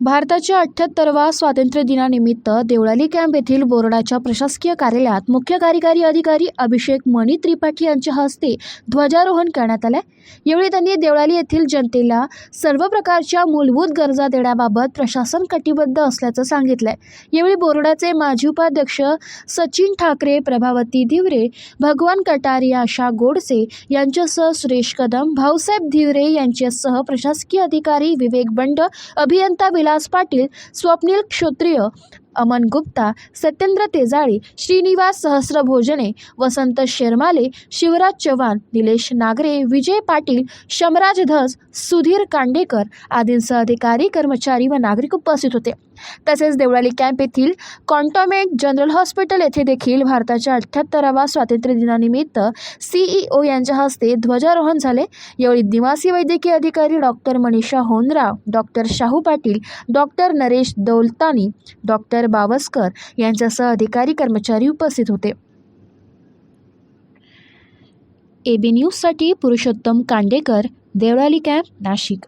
भारताच्या 78व्या स्वातंत्र्य दिनानिमित्त देवळाली कॅम्प येथील बोर्डाच्या प्रशासकीय कार्यालयात मुख्य कार्यकारी अधिकारी अभिषेक मणी त्रिपाठी यांच्या हस्ते ध्वजारोहण करण्यात आले। यावेळी त्यांनी देवळाली येथील जनतेला सर्व प्रकारच्या मूलभूत गरजा देण्याबाबत प्रशासन कटिबद्ध असल्याचं सांगितलंय। यावेळी बोर्डाचे माजी उपाध्यक्ष सचिन ठाकरे, प्रभावती धिवरे, भगवान कटारिया, आशा गोडसे यांच्यासह सुरेश कदम, भाऊसाहेब धिवरे यांच्यासह प्रशासकीय अधिकारी विवेक बंड, अभियंता विलास पाटील, स्वप्नील क्षत्रिय, अमन गुप्ता, सत्येंद्र तेजाळे, श्रीनिवास सहस्रभोजने, वसंत शेरमाले, शिवराज चव्हाण, निलेश नागरे, विजय पाटील, शमराज धस, सुधीर कांडेकर आदींसह अधिकारी, कर्मचारी व नागरिक उपस्थित होते। तसेच देवळाली कॅम्प येथील कॉन्टोमेंट जनरल हॉस्पिटल येथे देखील भारताच्या 78व्या स्वातंत्र्य दिनानिमित्त CEO यांच्या हस्ते ध्वजारोहण झाले। यावेळी निवासी वैद्यकीय अधिकारी doctor Manisha Honrao, doctor Shahu Patil, doctor Naresh Daulatani, doctor Bawaskar यांच्यासह अधिकारी, कर्मचारी उपस्थित होते। AB न्यूजसाठी पुरुषोत्तम कांडेकर, देवळाली कॅम्प, नाशिक।